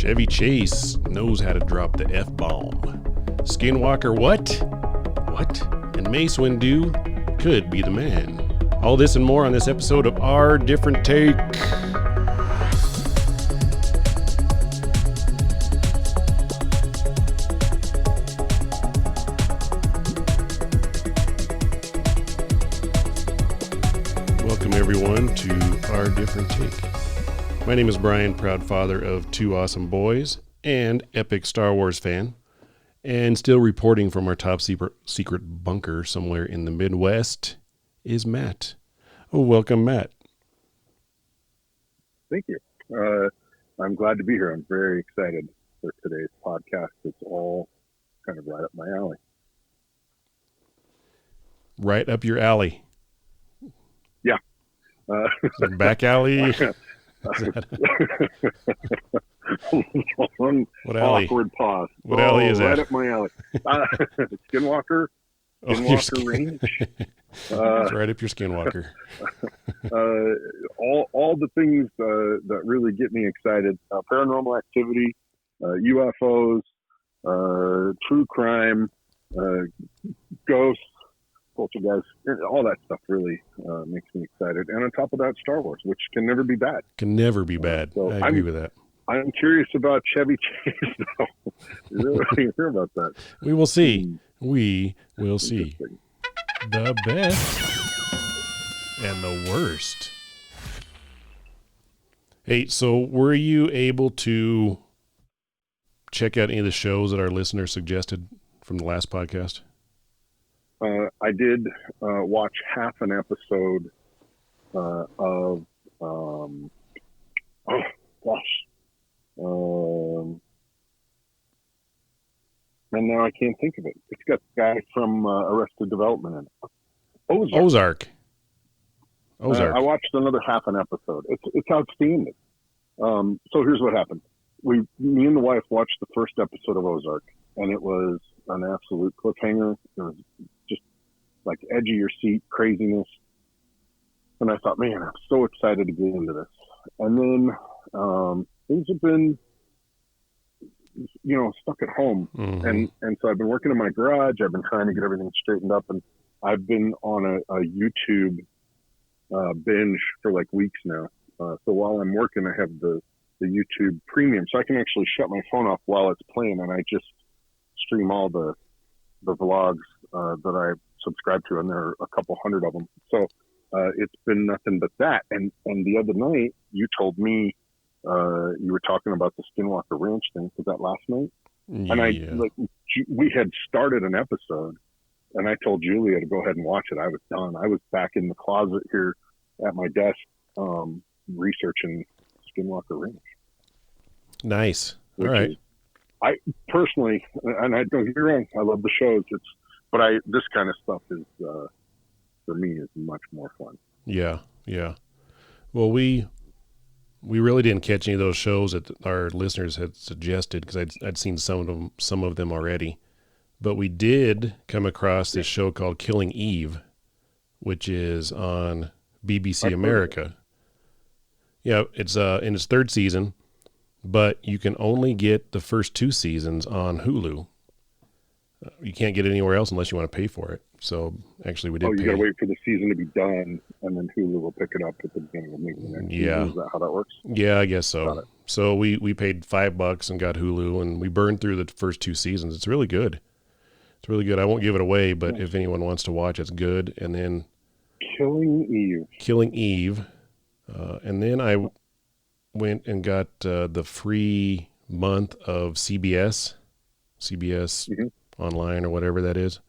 Chevy Chase knows how to drop the F-bomb. Skinwalker, what? What? And Mace Windu could be the man. All this and more on this episode of Our Different Take. Welcome everyone to Our Different Take. My name is Brian, proud father of two awesome boys and epic Star Wars fan, and still reporting from our top secret bunker somewhere in the Midwest is Matt. Oh, welcome, Matt. Thank you. I'm glad to be here. I'm very excited for today's podcast. It's all kind of right up my alley. Right up your alley. Yeah. Back alley. One what alley? Awkward pause. What alley is right that? Up my alley. Skinwalker Range. It's right up your Skinwalker. All the things that really get me excited: paranormal activity, UFOs, true crime, ghosts, poltergeists, all that stuff really makes me excited. And on top of that, Star Wars, which can never be bad. Can never be bad. So I agree with that. I'm curious about Chevy Chase, though. You really hear about that? We will see. We will see. The best and the worst. Hey, so were you able to check out any of the shows that our listeners suggested from the last podcast? I did watch half an episode of, and now I can't think of it. It's got the guy from Arrested Development in it. Ozark. I watched another half an episode. It's outstanding. So here's what happened. Me and the wife watched the first episode of Ozark, and it was an absolute cliffhanger. It was just like edge of your seat craziness. And I thought, man, I'm so excited to get into this. And then things have been, stuck at home. Mm-hmm. And so I've been working in my garage. I've been trying to get everything straightened up. And I've been on a YouTube binge for like weeks now. So while I'm working, I have the YouTube Premium. So I can actually shut my phone off while it's playing. And I just stream all the vlogs that I subscribe to. And there are a couple hundred of them. So it's been nothing but that. And the other night, you told me you were talking about the Skinwalker Ranch thing. Was that last night? Yeah. And we had started an episode, and I told Julia to go ahead and watch it. I was done. I was back in the closet here at my desk researching Skinwalker Ranch. Nice. All right. I personally, and I don't get me wrong, I love the shows. But this kind of stuff is for me is much more fun. Yeah. Well, we really didn't catch any of those shows that our listeners had suggested because I'd seen some of them already. But we did come across this show called Killing Eve, which is on BBC America. Yeah, it's in its third season, but you can only get the first two seasons on Hulu. You can't get it anywhere else unless you want to pay for it. So actually, we did. You got to wait for the season to be done, and then Hulu will pick it up at the beginning of maybe the next season. Is that how that works? Yeah, I guess so. So we paid $5 and got Hulu, and we burned through the first two seasons. It's really good. It's really good. I won't give it away, but if anyone wants to watch, it's good. And then Killing Eve, and then I went and got the free month of CBS Online or whatever that is.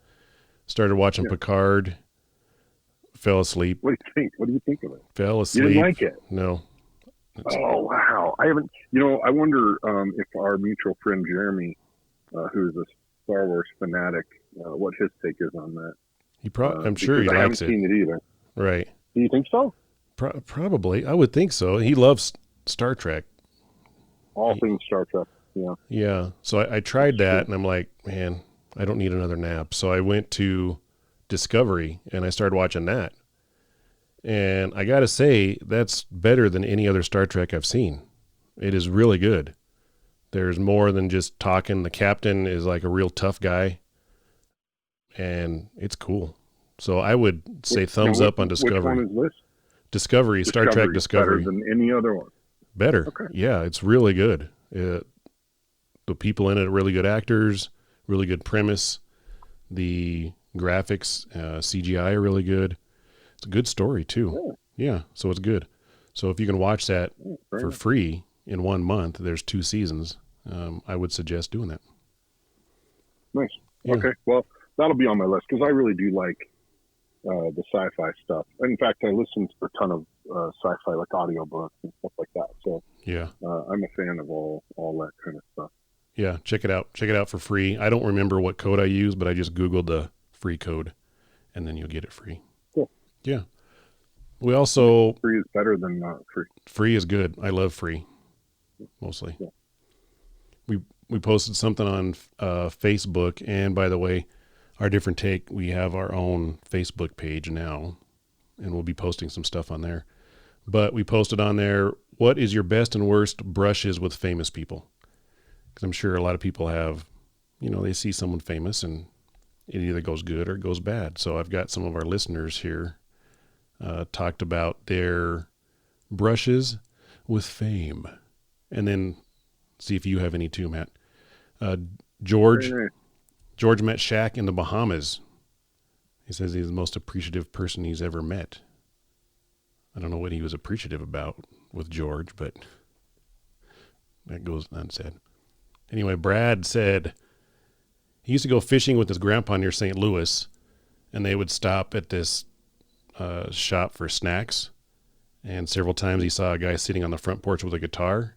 Started watching Picard. Fell asleep. What do you think of it? Fell asleep. You didn't like it? No. Oh wow! I haven't. I wonder if our mutual friend Jeremy, who's a Star Wars fanatic, what his take is on that. I'm sure he likes it. I haven't seen it either. Right. Do you think so? Probably. I would think so. He loves Star Trek. All things Star Trek. Yeah. Yeah. So I tried that, and I'm like, man, I don't need another nap. So I went to Discovery, and I started watching that. And I got to say, that's better than any other Star Trek I've seen. It is really good. There's more than just talking. The captain is like a real tough guy, and it's cool. So I would say thumbs up on Discovery. Which one is this? Discovery, Star Trek Discovery. Better than any other one. Better. Okay. Yeah, it's really good. The people in it are really good actors, really good premise. The graphics, CGI are really good. It's a good story too. Yeah, so it's good. So if you can watch that for free in 1 month, there's 2 seasons. I would suggest doing that. Nice. Yeah. Okay. Well, that'll be on my list because I really do like the sci-fi stuff. In fact, I listen to a ton of sci-fi, like audiobooks and stuff like that. So yeah, I'm a fan of all that kind of stuff. Yeah, check it out. Check it out for free. I don't remember what code I used, but I just Googled the free code, and then you'll get it free. Cool. Yeah. We also... Free is better than not free. Free is good. I love free, mostly. Yeah. We posted something on Facebook, and by the way, Our Different Take, we have our own Facebook page now, and we'll be posting some stuff on there. But we posted on there, what is your best and worst brushes with famous people? Because I'm sure a lot of people have, they see someone famous and it either goes good or it goes bad. So I've got some of our listeners here talked about their brushes with fame. And then see if you have any too, Matt. George met Shaq in the Bahamas. He says he's the most appreciative person he's ever met. I don't know what he was appreciative about with George, but that goes unsaid. Anyway, Brad said he used to go fishing with his grandpa near St. Louis, and they would stop at this shop for snacks. And several times he saw a guy sitting on the front porch with a guitar,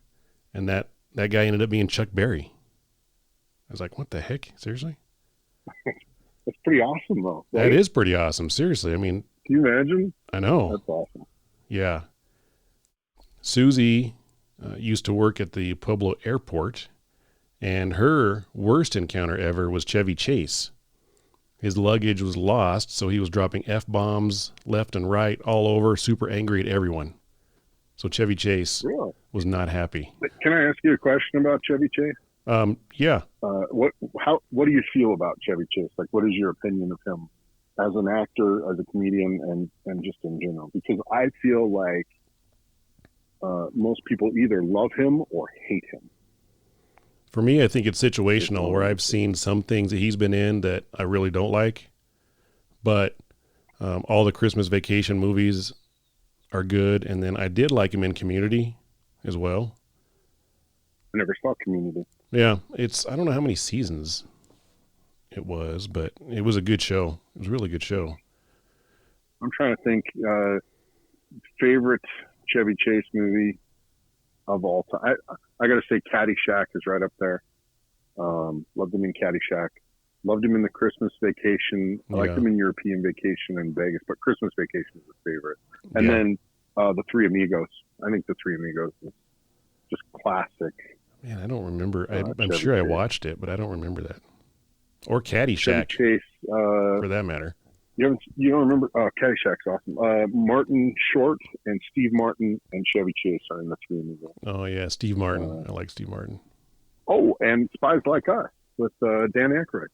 and that guy ended up being Chuck Berry. I was like, what the heck? Seriously? That's pretty awesome, though. Right? That is pretty awesome. Seriously. I mean, can you imagine? I know. That's awesome. Yeah. Susie used to work at the Pueblo airport, and her worst encounter ever was Chevy Chase. His luggage was lost, so he was dropping F-bombs left and right all over, super angry at everyone. So Chevy Chase was not happy. Can I ask you a question about Chevy Chase? Yeah. What do you feel about Chevy Chase? Like, what is your opinion of him as an actor, as a comedian, and just in general? Because I feel like most people either love him or hate him. For me, I think it's situational, where I've seen some things that he's been in that I really don't like, but all the Christmas Vacation movies are good, and then I did like him in Community as well. I never saw Community. Yeah, I don't know how many seasons it was, but it was a good show. It was a really good show. I'm trying to think, favorite Chevy Chase movie of all time. I got to say Caddyshack is right up there. Loved him in Caddyshack. Loved him in the Christmas Vacation. I liked him in European Vacation and Vegas, but Christmas Vacation is the favorite. And then the Three Amigos. I think the Three Amigos is just classic. Man, I don't remember. I'm sure I watched it, but I don't remember that. Or Caddyshack, Chevy Chase, for that matter. You don't remember? Caddyshack's awesome. Martin Short and Steve Martin and Chevy Chase are in the Three Amigos. Oh yeah, Steve Martin. I like Steve Martin. Oh, and Spies Like Us with Dan Aykroyd.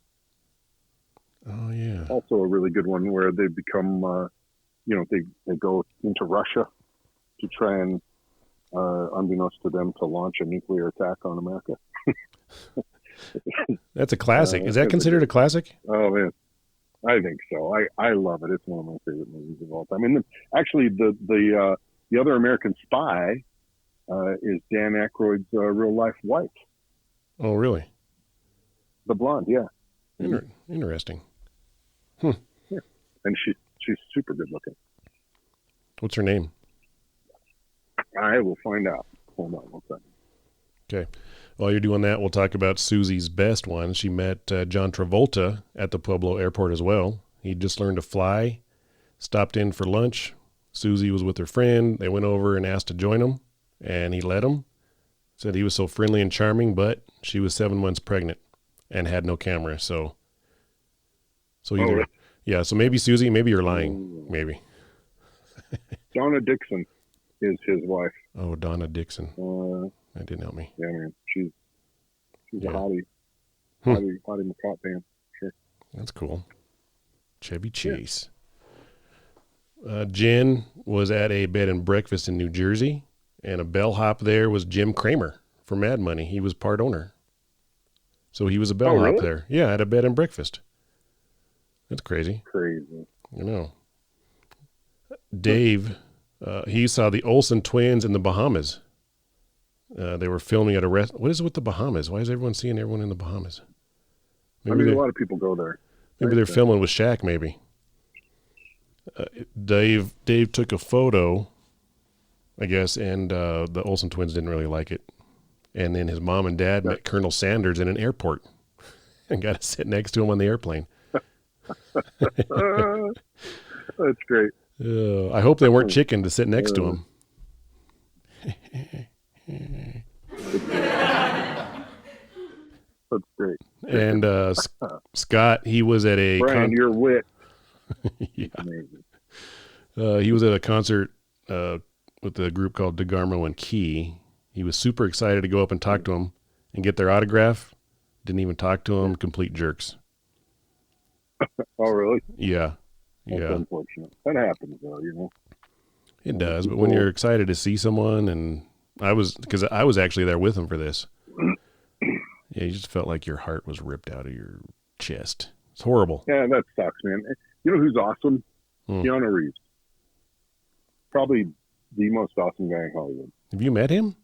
Oh yeah. Also a really good one where they become, they go into Russia to try and, unbeknownst to them, to launch a nuclear attack on America. That's a classic. Is that considered a classic? Oh man, I think so. I love it. It's one of my favorite movies of all time. And actually, the other American Spy is Dan Aykroyd's real life wife. Oh really? The blonde, yeah. Interesting. Yeah. And she's super good looking. What's her name? I will find out. Hold on one second. Okay. While you're doing that, we'll talk about Susie's best one. She met John Travolta at the Pueblo airport as well. He just learned to fly, stopped in for lunch. Susie was with her friend. They went over and asked to join him, and he let him. Said he was so friendly and charming, but she was 7 months pregnant and had no camera. So either, yeah, so maybe Susie, maybe you're lying. Maybe. Donna Dixon is his wife. Oh, Donna Dixon. That didn't help me. Yeah, man. She's Yeah. a hottie. Hmm. Hottie McCott fan. Sure. That's cool. Chevy Yeah. Chase. Jen was at a bed and breakfast in New Jersey, and a bellhop there was Jim Kramer from Mad Money. He was part owner. So he was a Oh, bellhop really? there. Yeah, at a bed and breakfast. That's crazy. Crazy. I know. Dave, he saw the Olsen twins in the Bahamas. They were filming at a What is it with the Bahamas? Why is everyone seeing everyone in the Bahamas? Maybe a lot of people go there. Maybe they're filming with Shaq, maybe. Dave took a photo, I guess, and the Olsen twins didn't really like it. And then his mom and dad met Colonel Sanders in an airport and got to sit next to him on the airplane. That's great. I hope they weren't chicken to sit next to him. That's great. And Scott, he was at a Brian, your wit. Yeah. He was at a concert with a group called DeGarmo and Key. He was super excited to go up and talk to him and get their autograph. Didn't even talk to him. Complete jerks. Oh, really? Yeah. That's unfortunate. That happens, though, It does, but when you're excited to see someone, and because I was actually there with him for this. Yeah, you just felt like your heart was ripped out of your chest. It's horrible. Yeah, that sucks, man. You know who's awesome? Keanu Reeves. Probably the most awesome guy in Hollywood. Have you met him?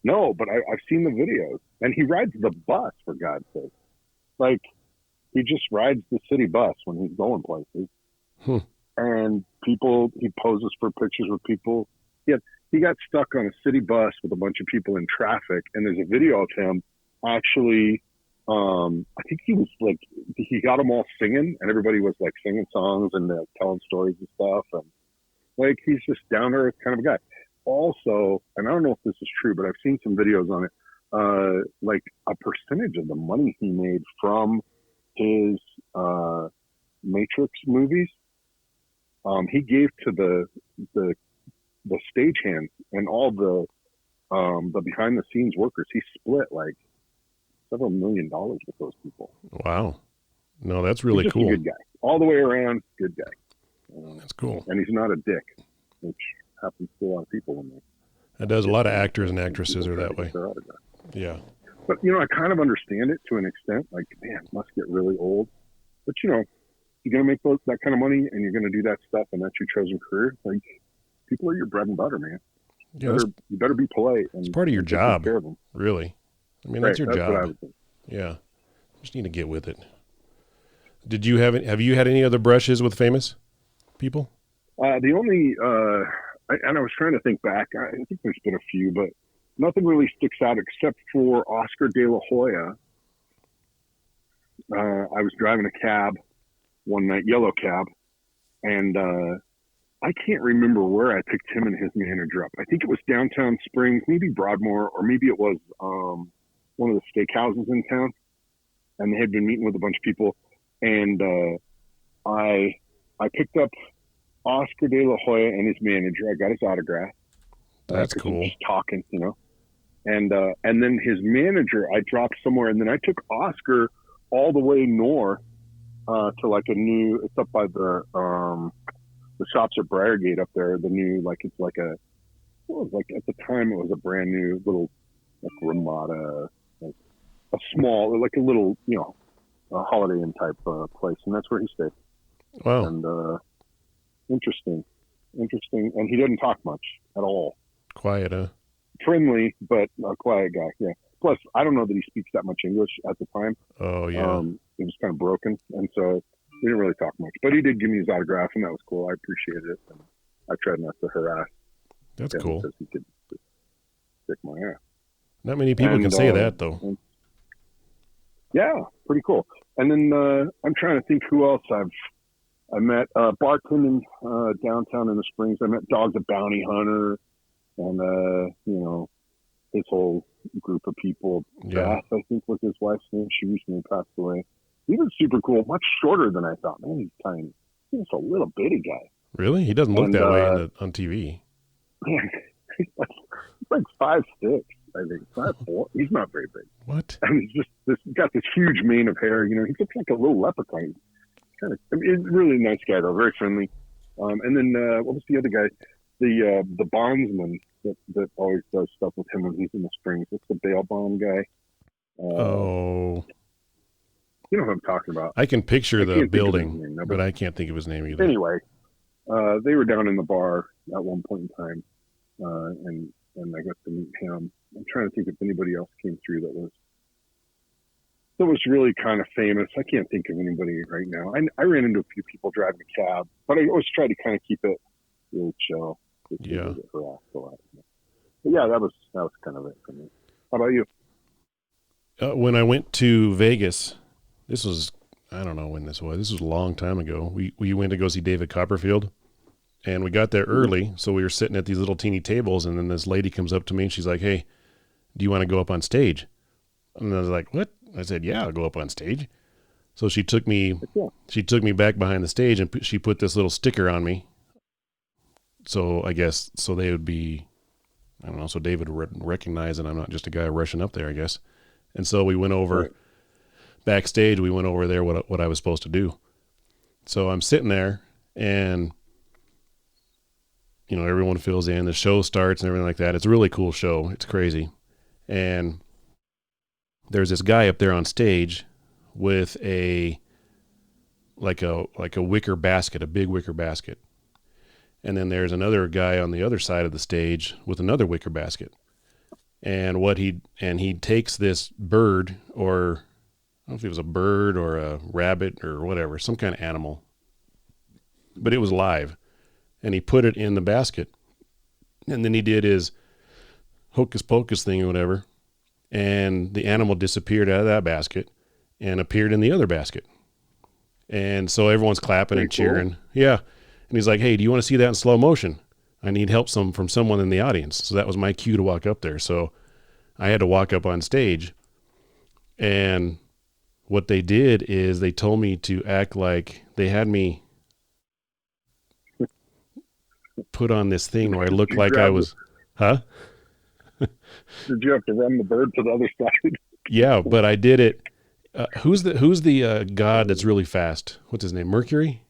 No, but I've seen the videos. And he rides the bus, for God's sake. Like, he just rides the city bus when he's going places. And he poses for pictures with people. He got stuck on a city bus with a bunch of people in traffic, and there's a video of him actually, I think he was like, he got them all singing, and everybody was like singing songs and telling stories and stuff. And like, he's just down to earth kind of a guy. Also, and I don't know if this is true, but I've seen some videos on it, like a percentage of the money he made from his Matrix movies, he gave to the stagehands and all the behind the scenes workers. He split like several $1 million with those people. Wow. No, that's really he's just cool. a good guy. All the way around, good guy. That's cool. And he's not a dick, which happens to a lot of people when they. That does. A lot of actors and actresses are that way. Yeah. But, I kind of understand it to an extent. Like, man, it must get really old. But, you're going to make that kind of money and you're going to do that stuff and that's your chosen career. Like, people are your bread and butter, man. Yeah, you better be polite. And it's part of your job, really. I mean, that's your job. What I would think. Yeah. You just need to get with it. Have you had any other brushes with famous people? The only, and I was trying to think back, I think there's been a few, but nothing really sticks out except for Oscar De La Hoya. I was driving a cab one night, yellow cab, and I can't remember where I picked him and his manager up. I think it was downtown Springs, maybe Broadmoor, or maybe it was one of the steakhouses in town. And they had been meeting with a bunch of people. And I picked up Oscar De La Hoya and his manager. I got his autograph. That's cool. Just talking, And then his manager, I dropped somewhere. And then I took Oscar all the way north to like it's up by the shops at Briargate up there. The new, like, it's like at the time it was a brand new little, like, Ramada, like a small, like a little, a Holiday Inn type place. And that's where he stayed. Wow. And interesting. And he didn't talk much at all. Quiet, huh? Friendly, but a quiet guy. Yeah. Plus, I don't know that he speaks that much English at the time. Oh, yeah. It was kind of broken. And so we didn't really talk much, but he did give me his autograph and that was cool. I appreciated it. And I tried not to harass. That's cool. Because he could just stick my ass. Not many people can say that, though. Yeah, pretty cool. And then I'm trying to think who else I met. Bartending downtown in the Springs. I met Dog the Bounty Hunter and, his whole group of people. Yeah. Beth, I think, was his wife's name. She recently passed away. He was super cool, much shorter than I thought. Man, he's tiny. He's a little bitty guy. Really? He doesn't look that way on TV. Man, he's like 5'6". I think. Not four. He's not very big. What? And he's got this huge mane of hair. He looks like a little leprechaun. He's a really nice guy though, very friendly. And then what was the other guy? The bondsman that always does stuff with him when he's in the Springs. What's the bail bond guy? Oh, you know what I'm talking about. I can picture the building, but I can't think of his name either. Anyway, they were down in the bar at one point in time, and I got to meet him. I'm trying to think if anybody else came through that was really kind of famous. I can't think of anybody right now. I ran into a few people driving a cab, but I always try to kind of keep it really chill. Yeah. But yeah, that was kind of it for me. How about you? When I went to Vegas, this was, I don't know when this was. This was a long time ago. We went to go see David Copperfield, and we got there early, so we were sitting at these little teeny tables, and then this lady comes up to me, and she's like, "Hey, do you want to go up on stage?" And I was like, "What?" I said, "Yeah, I'll go up on stage." So she took me back behind the stage, and she put this little sticker on me. So I guess, so they would be, I don't know, so David would recognize that I'm not just a guy rushing up there, I guess. And so we went over backstage, we went over there what I was supposed to do. So I'm sitting there, and everyone fills in, the show starts and everything like that. It's a really cool show. It's crazy. And there's this guy up there on stage with a wicker basket, a big wicker basket. And then there's another guy on the other side of the stage with another wicker basket. And he takes this bird, or I don't know if it was a bird or a rabbit or whatever, some kind of animal, but it was live. And he put it in the basket. And then he did his hocus pocus thing or whatever. And the animal disappeared out of that basket and appeared in the other basket. And so everyone's clapping and cheering. Cool. Yeah. And he's like, "Hey, do you want to see that in slow motion? I need help from someone in the audience." So that was my cue to walk up there. So I had to walk up on stage. And what they did is they told me to act like they had me put on this thing where I looked like I was, huh? Did you have to run the bird to the other side? Yeah, but I did it. Who's the god that's really fast? What's his name? Mercury?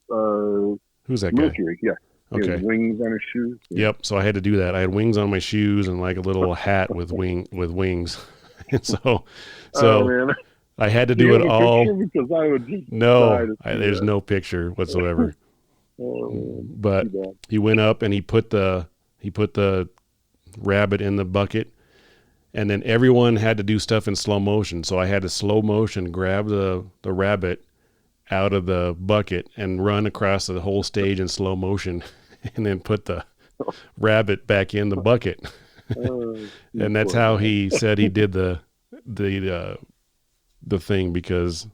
Who's that guy? Mercury, yeah. Okay. He has wings on his shoes. Yeah. Yep. So I had to do that. I had wings on my shoes and like a little hat with wings. And so I had to do it all. Because I would just there's no picture whatsoever. But he went up and he put the rabbit in the bucket, and then everyone had to do stuff in slow motion. So I had to slow motion grab the rabbit out of the bucket and run across the whole stage in slow motion, and then put the rabbit back in the bucket. And that's how he said he did the thing, because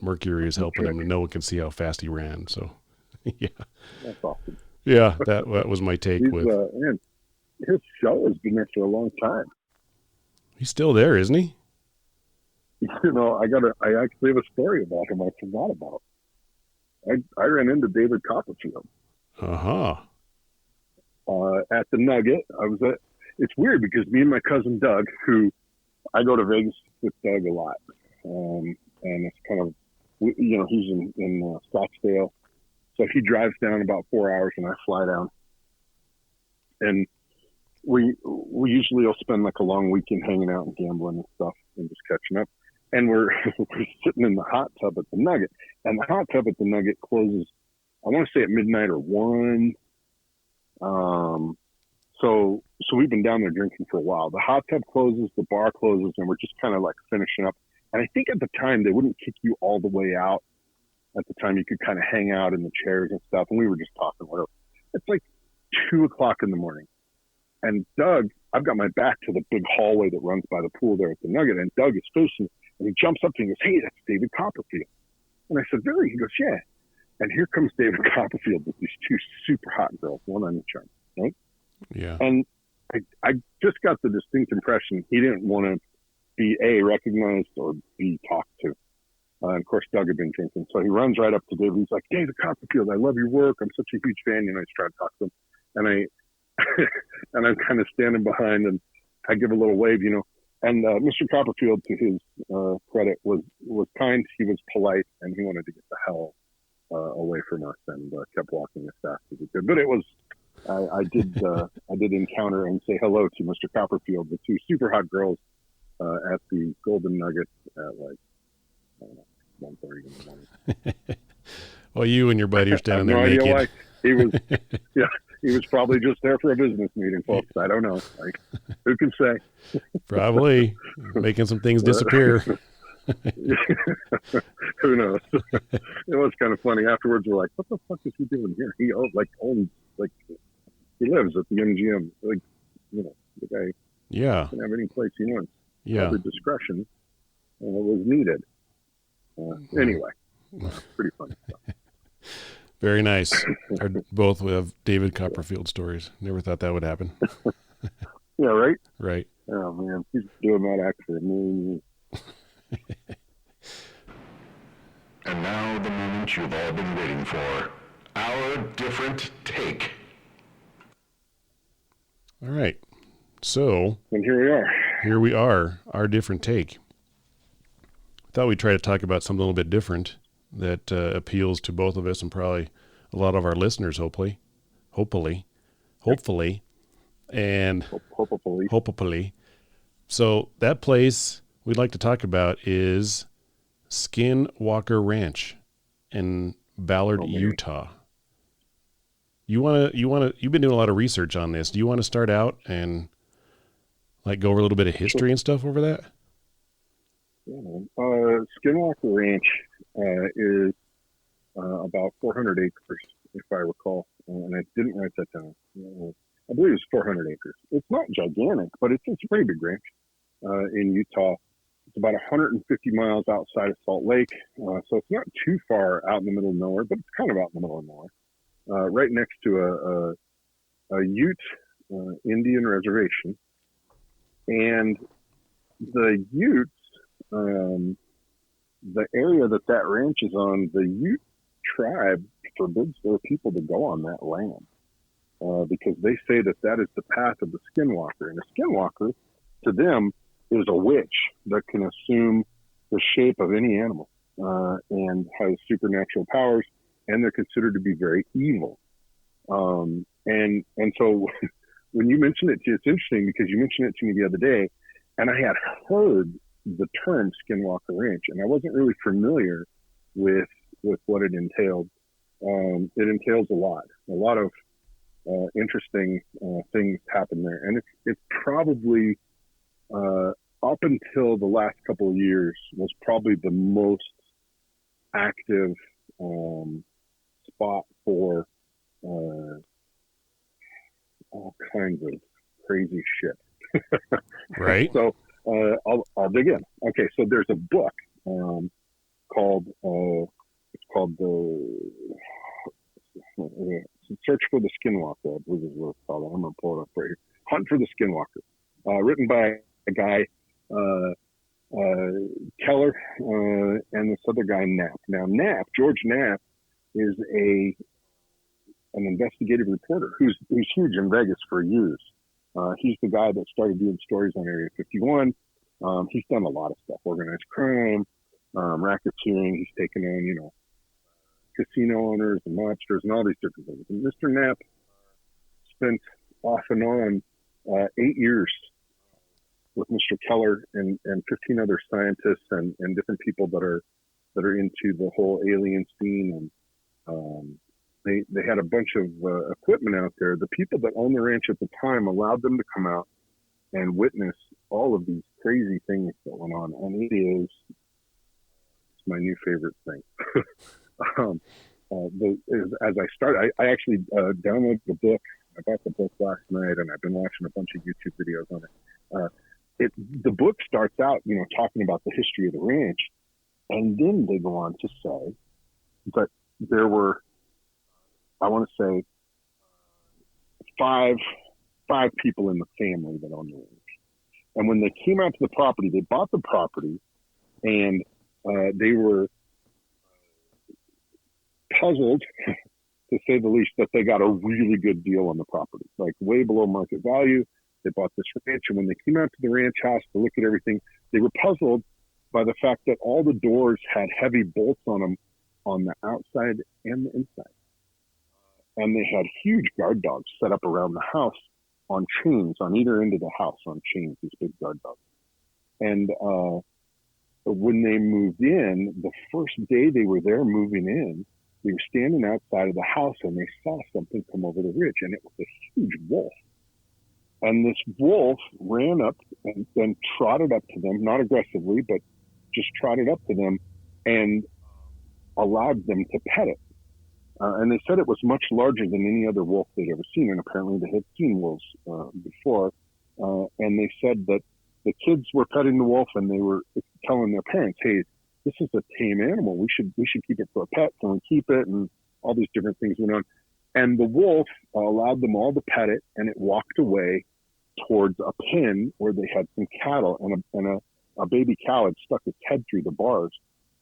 Mercury is helping him, and no one can see how fast he ran. So yeah, that's awesome. Yeah, that was my take. Man, his show has been there for a long time. He's still there, isn't he? I actually have a story about him I forgot about. I ran into David Copperfield. Uh-huh. At the Nugget. It's weird because me and my cousin Doug, who I go to Vegas with Doug a lot. And it's kind of, he's in Scottsdale. So he drives down about 4 hours and I fly down. And we usually will spend like a long weekend hanging out and gambling and stuff and just catching up. And we're sitting in the hot tub at the Nugget. And the hot tub at the Nugget closes, I want to say at midnight or 1. So we've been down there drinking for a while. The hot tub closes, the bar closes, and we're just kind of like finishing up. And I think at the time they wouldn't kick you all the way out. At the time you could kind of hang out in the chairs and stuff. And we were just talking, whatever. It's like 2:00 in the morning. And Doug, I've got my back to the big hallway that runs by the pool there at the Nugget. And Doug is facing, and he jumps up to me and goes, "Hey, that's David Copperfield." And I said, "Really?" He goes, "Yeah." And here comes David Copperfield with these two super hot girls, one on each arm, right? Yeah. And I just got the distinct impression he didn't want to be A, recognized, or B, talked to. And of course, Doug had been drinking. So he runs right up to David. He's like, "David Copperfield, I love your work. I'm such a huge fan." He's trying to talk to him. And and I'm kind of standing behind, and I give a little wave, And Mr. Copperfield, to his credit, was kind. He was polite, and he wanted to get the hell away from us, and kept walking as fast as he could. But it was, I did encounter and say hello to Mr. Copperfield, the two super hot girls at the Golden Nugget at like, I don't know, 1:30 in the morning. Well, you and your buddy are standing there no naked. idea why. He was, yeah, he was probably just there for a business meeting, folks. I don't know. Like, who can say? Probably making some things disappear. Who knows? It was kind of funny. Afterwards, we're like, "What the fuck is he doing here?" He owns, he lives at the MGM. Like, the guy can have any place he wants. Yeah, the discretion was needed. Anyway, pretty funny stuff. Very nice. Both have David Copperfield stories. Never thought that would happen. Yeah, right? Right. Oh, man. He's doing that act for a million years. And now the moment you've all been waiting for. Our different take. All right. So. And here we are. Here we are. Our different take. I thought we'd try to talk about something a little bit different that appeals to both of us and probably a lot of our listeners, hopefully. And hopefully. So that place we'd like to talk about is Skinwalker Ranch in Ballard, Utah. You've been doing a lot of research on this. Do you want to start out and go over a little bit of history and stuff over that? Yeah, Skinwalker Ranch is about 400 acres, if I recall, and I didn't write that down. I believe it's 400 acres. It's not gigantic, but it's a pretty big ranch in Utah. It's about 150 miles outside of Salt Lake, so it's not too far out in the middle of nowhere, but it's kind of out in the middle of nowhere, right next to a Ute Indian reservation. And the Utes, the area that ranch is on, the Ute tribe forbids their people to go on that land because they say that is the path of the skinwalker. And a skinwalker, to them, is a witch that can assume the shape of any animal and has supernatural powers, and they're considered to be very evil. And so when you mention it, it's interesting because you mentioned it to me the other day, and I had heard the term Skinwalker Ranch, and I wasn't really familiar with what it entailed. It entails a lot of interesting things happen there, and it's probably up until the last couple of years was probably the most active spot for all kinds of crazy shit. Right. So I'll dig in. Okay, so there's a book called the Search for the Skinwalker, I believe is what it's called. I'm gonna pull it up right here. Hunt for the Skinwalker, written by a guy Keller and this other guy Knapp. Now George Knapp is an investigative reporter who's huge in Vegas for years. He's the guy that started doing stories on Area 51. He's done a lot of stuff, organized crime, racketeering. He's taken on, casino owners and mobsters and all these different things. And Mr. Knapp spent off and on 8 years with Mr. Keller and 15 other scientists and different people that are into the whole alien scene. And they had a bunch of equipment out there. The people that owned the ranch at the time allowed them to come out and witness all of these crazy things that went on. And it's my new favorite thing. As I started, I actually downloaded the book. I bought the book last night, and I've been watching a bunch of YouTube videos on it. The book starts out, talking about the history of the ranch, and then they go on to say that there were, I want to say, five people in the family that owned the ranch. And when they came out to the property, they bought the property, and they were puzzled to say the least, that they got a really good deal on the property, like way below market value. They bought this ranch, and when they came out to the ranch house to look at everything, they were puzzled by the fact that all the doors had heavy bolts on them on the outside and the inside. And they had huge guard dogs set up around the house on chains, on either end of the house on chains, these big guard dogs. And when they moved in, the first day they were there moving in, they were standing outside of the house and they saw something come over the ridge, and it was a huge wolf. And this wolf ran up and then trotted up to them, not aggressively, but just trotted up to them and allowed them to pet it. And they said it was much larger than any other wolf they'd ever seen. And apparently they had seen wolves before. And they said that the kids were petting the wolf and they were telling their parents, hey, this is a tame animal. We should keep it for a pet. Can we keep it? And all these different things went on. And the wolf allowed them all to pet it, and it walked away towards a pen where they had some cattle, and a baby cow had stuck its head through the bars.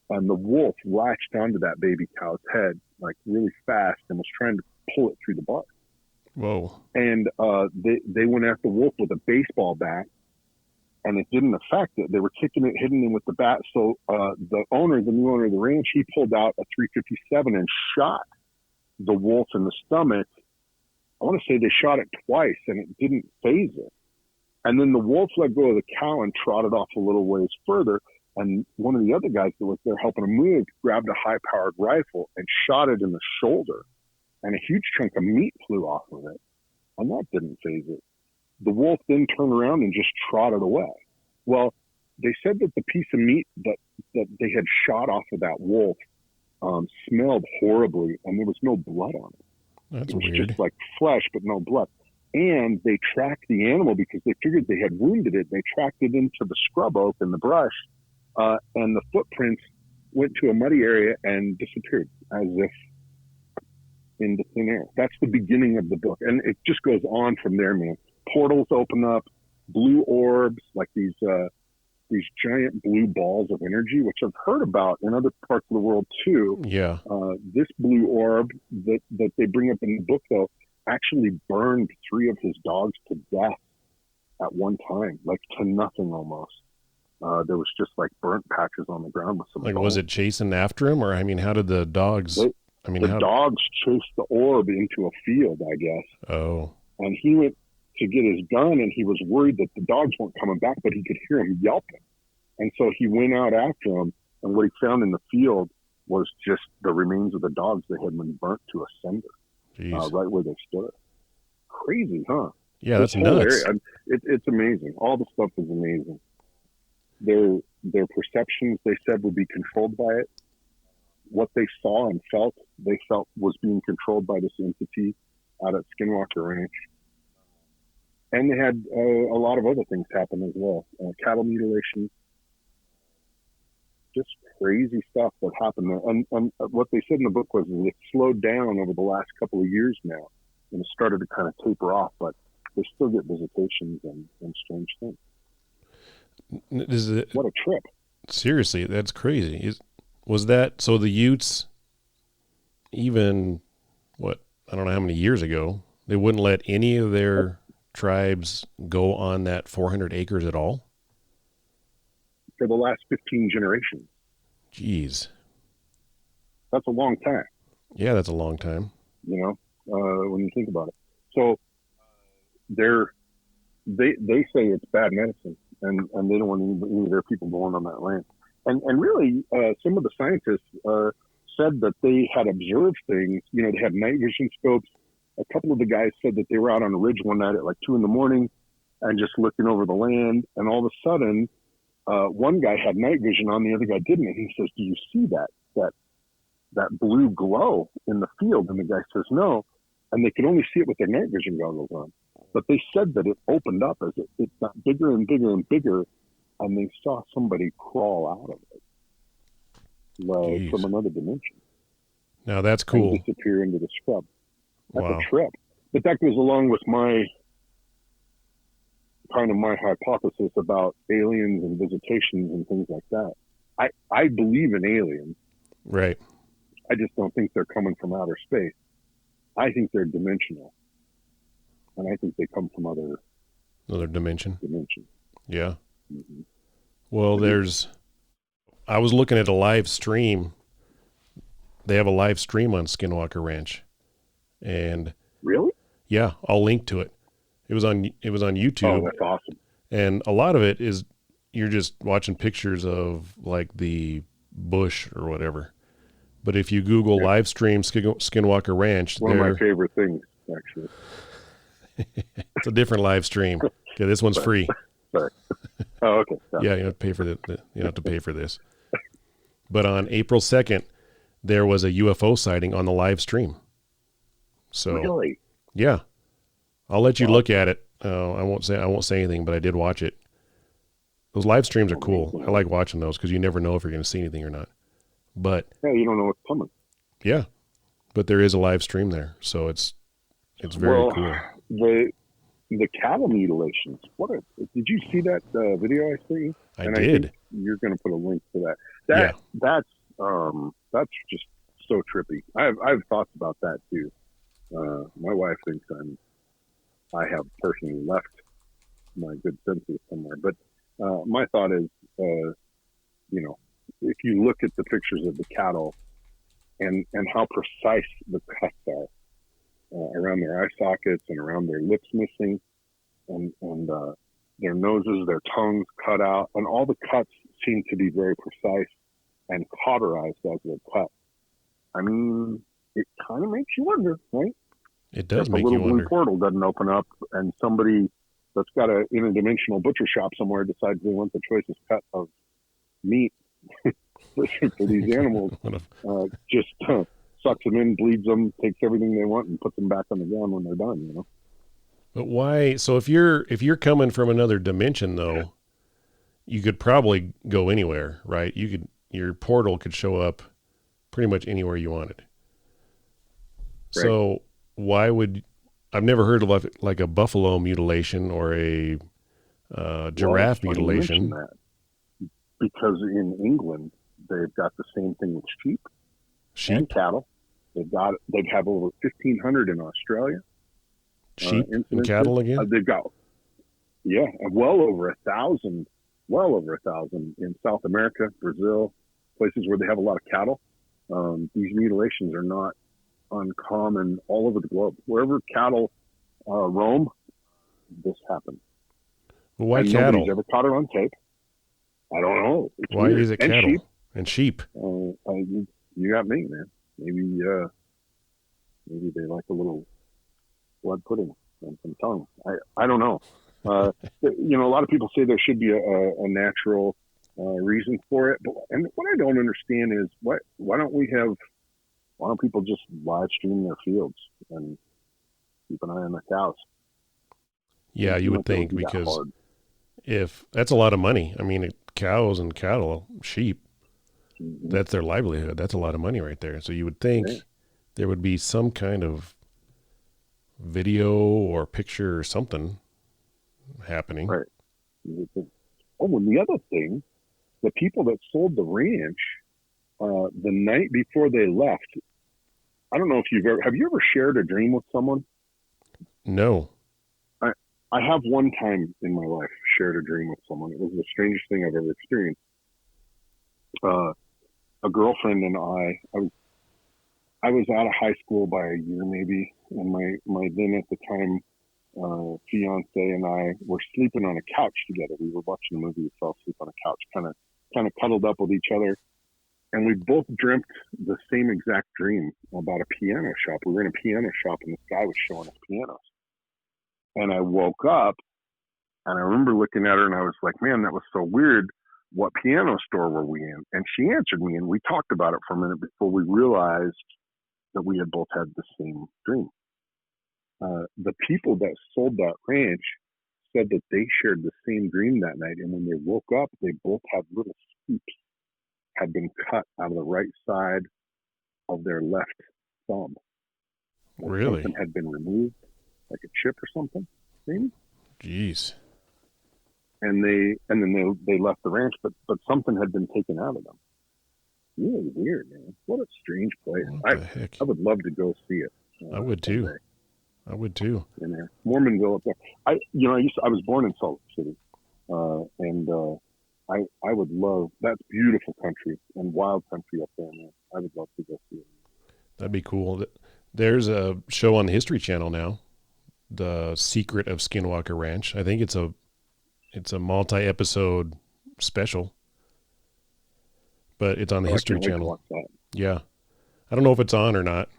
And the wolf latched onto that baby cow's head like really fast and was trying to pull it through the bars. Whoa. And they went after the wolf with a baseball bat, and it didn't affect it. They were kicking it, hitting him with the bat. So the new owner of the ranch, he pulled out a .357 and shot the wolf in the stomach. I want to say they shot it twice, and it didn't phase it. And then the wolf let go of the cow and trotted off a little ways further. And one of the other guys that was there helping him move grabbed a high-powered rifle and shot it in the shoulder. And a huge chunk of meat flew off of it. And that didn't phase it. The wolf then turned around and just trotted away. Well, they said that the piece of meat that they had shot off of that wolf smelled horribly, and there was no blood on it. That's it was weird. Just like flesh, but no blood. And they tracked the animal because they figured they had wounded it. They tracked it into the scrub oak and the brush, and the footprints went to a muddy area and disappeared as if into thin air. That's the beginning of the book. And it just goes on from there, man. Portals open up, blue orbs, like these giant blue balls of energy, which I've heard about in other parts of the world too. Yeah. This blue orb that they bring up in the book, though, actually burned 3 of his dogs to death at one time, like to nothing almost. There was just like burnt patches on the ground with some Like, bones. was it chasing after him, or I mean, how did the dogs? Dogs chased the orb into a field, I guess. Oh. And he went to get his gun, and he was worried that the dogs weren't coming back, but he could hear them yelping. And so he went out after them, and what he found in the field was just the remains of the dogs that had been burnt to a cinder, right where they stood. Crazy, huh? Yeah, that's nuts. Area, it's amazing. All the stuff is amazing. Their perceptions, they said, would be controlled by it. What they saw and felt, they felt was being controlled by this entity out at Skinwalker Ranch. And they had a lot of other things happen as well. Cattle mutilation, just crazy stuff that happened there. And what they said in the book was it slowed down over the last couple of years now, and it started to kind of taper off, but they still get visitations and strange things. What a trip. Seriously, that's crazy. Was that, so the Utes, even, I don't know how many years ago, they wouldn't let any of their tribes go on that 400 acres at all? For the last 15 generations. Jeez. That's a long time. Yeah, that's a long time. You know, when you think about it. So they say it's bad medicine, and they don't want any of their people going on that land. And really, some of the scientists said that they had observed things. You know, they had night vision scopes. A couple of the guys said that they were out on a ridge one night at like 2 a.m. and just looking over the land. And all of a sudden, one guy had night vision on, the other guy didn't. And he says, "Do you see that blue glow in the field?" And the guy says, "No." And they could only see it with their night vision goggles on. But they said that it opened up as it got bigger and bigger and bigger, and they saw somebody crawl out of it from another dimension. Now that's cool. And disappear into the scrub. That's wow. a trip. But that goes along with my hypothesis about aliens and visitations and things like that. I believe in aliens. Right. I just don't think they're coming from outer space. I think they're dimensional, and I think they come from Another dimension. dimensions. Yeah. Mm-hmm. Well, I was looking at a live stream. They have a live stream on Skinwalker Ranch, and Really? yeah, I'll link to it. It was on YouTube. Oh, that's awesome. And a lot of it is you're just watching pictures of like the bush or whatever. But if you Google live stream Skinwalker Ranch, One of my favorite things, actually. It's a different live stream. Okay, this one's free. Sorry. Oh, okay. Yeah, you don't have to pay for you don't have to pay for this. But on April 2nd, there was a UFO sighting on the live stream. So Really? yeah, I'll let you look at it. I won't say anything, but I did watch it. Those live streams are cool. I like watching those because you never know if you're going to see anything or not. But Yeah, you don't know what's coming. yeah, but there is a live stream there, so it's very cool. The cattle mutilations. Did you see that video I sent you? I and did. I think you're going to put a link to that. That's just so trippy. I've thoughts about that too. My wife thinks I have personally left my good senses somewhere. But my thought is, if you look at the pictures of the cattle and how precise the cuts are around their eye sockets and around their lips missing and their noses, their tongues cut out, and all the cuts seem to be very precise and cauterized as they're cut. I mean, it kind of makes you wonder, right? It does if make a you little wonder. blue portal doesn't open up and somebody that's got an interdimensional butcher shop somewhere decides they want the choicest cut of meat for these animals, just sucks them in, bleeds them, takes everything they want, and puts them back on the ground when they're done. But why? So if you're coming from another dimension, though, you could probably go anywhere, right? Your portal could show up pretty much anywhere you wanted. Right. So why would I've never heard of like a buffalo mutilation or a giraffe mutilation? That because in England they've got the same thing with sheep and cattle. They'd have over 1,500 in Australia. Sheep and cattle again? They've got well over 1,000 in South America, Brazil, places where they have a lot of cattle. These mutilations are not uncommon all over the globe. Wherever cattle roam, this happens. Well, why and cattle? Nobody's ever caught it on tape. I don't know. It's why weird. Is it cattle? And sheep. You got me, man. Maybe they like a little blood pudding and some tongue. I don't know. A lot of people say there should be a natural reason for it, and what I don't understand is why don't people just live stream their fields and keep an eye on the cows? Yeah, you would think, because if that's a lot of money. I mean, cows and cattle, sheep, that's their livelihood. That's a lot of money right there. So you would think there would be some kind of video or picture or something happening. Right. Oh, and the other thing, the people that sold the ranch the night before they left, I don't know if have you ever shared a dream with someone? No. I have one time in my life shared a dream with someone. It was the strangest thing I've ever experienced. A girlfriend and I was out of high school by a year maybe, and my then at the time fiance and I were sleeping on a couch together. We were watching a movie, we fell asleep on a couch, kind of cuddled up with each other. And we both dreamt the same exact dream about a piano shop. We were in a piano shop and this guy was showing us pianos. And I woke up and I remember looking at her and I was like, man, that was so weird. What piano store were we in? And she answered me and we talked about it for a minute before we realized that we had both had the same dream. The people that sold that ranch said that they shared the same dream that night. And when they woke up, they both had little scoops had been cut out of the right side of their left thumb. Like really? Something had been removed, like a chip or something, maybe? Jeez. And then they left the ranch, but something had been taken out of them. Really weird, man. What a strange place. I would love to go see it. I would too. Someday. I would too. In there, Mormonville up there. I was born in Salt Lake City, and I would love, that's beautiful country and wild country up there, man. I would love to go see it. That'd be cool. There's a show on the History Channel now, The Secret of Skinwalker Ranch. I think it's a multi-episode special, but it's on the History Channel. Yeah. I don't know if it's on or not,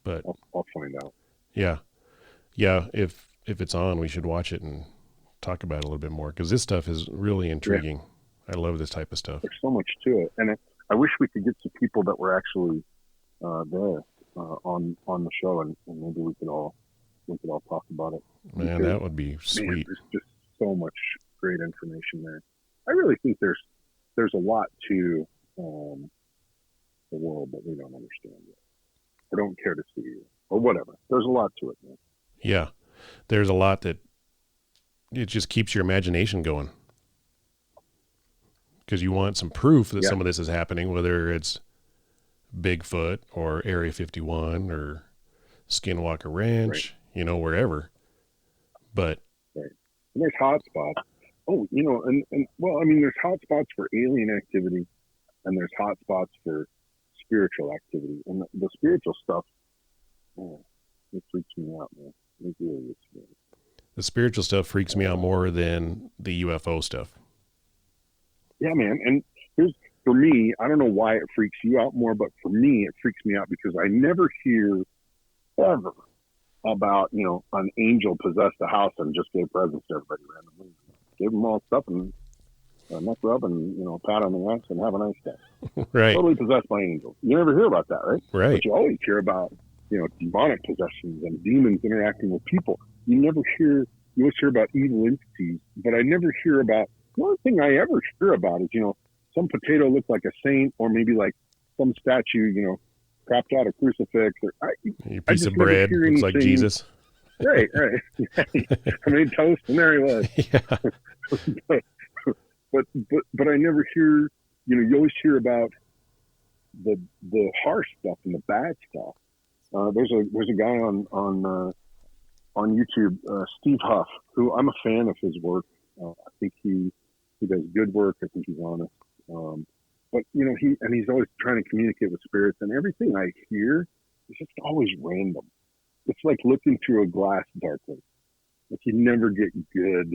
but I'll find out. Yeah. Yeah. If it's on, we should watch it and talk about it a little bit more, because this stuff is really intriguing. Yeah. I love this type of stuff. There's so much to it. And I wish we could get some people that were actually there on the show, and maybe we could all talk about it. Man, that would be sweet. Man, there's just so much great information there. I really think there's a lot to the world that we don't understand yet, or don't care to see, or whatever. There's a lot to it, man. Yeah, there's a lot that it just keeps your imagination going, because you want some proof that some of this is happening, whether it's Bigfoot or Area 51 or Skinwalker Ranch, wherever. But and there's hot spots. Oh, and well, I mean, there's hot spots for alien activity, and there's hot spots for spiritual activity. And the spiritual stuff, it freaks me out, man. It really is. The spiritual stuff freaks me out more than the UFO stuff. Yeah, man. And for me, I don't know why it freaks you out more, but for me, it freaks me out because I never hear ever about, an angel possessed a house and just gave presents to everybody randomly. Gave them all stuff and neck rub and, pat on the ass and have a nice day. Right. Totally possessed by angels. You never hear about that, right? Right. But you always hear about, demonic possessions and demons interacting with people. You always hear about evil entities, but I never hear about, the only thing I ever hear about is, some potato looked like a saint, or maybe like some statue, crapped out a crucifix, or a piece of bread looks like Jesus. Right. I made toast and there he was. Yeah. but I never hear, you always hear about the harsh stuff and the bad stuff. There's a guy on YouTube, Steve Huff, who I'm a fan of his work. I think he does good work. I think he's honest. But he's always trying to communicate with spirits, and everything I hear is just always random. It's like looking through a glass darkly. Like you never get good,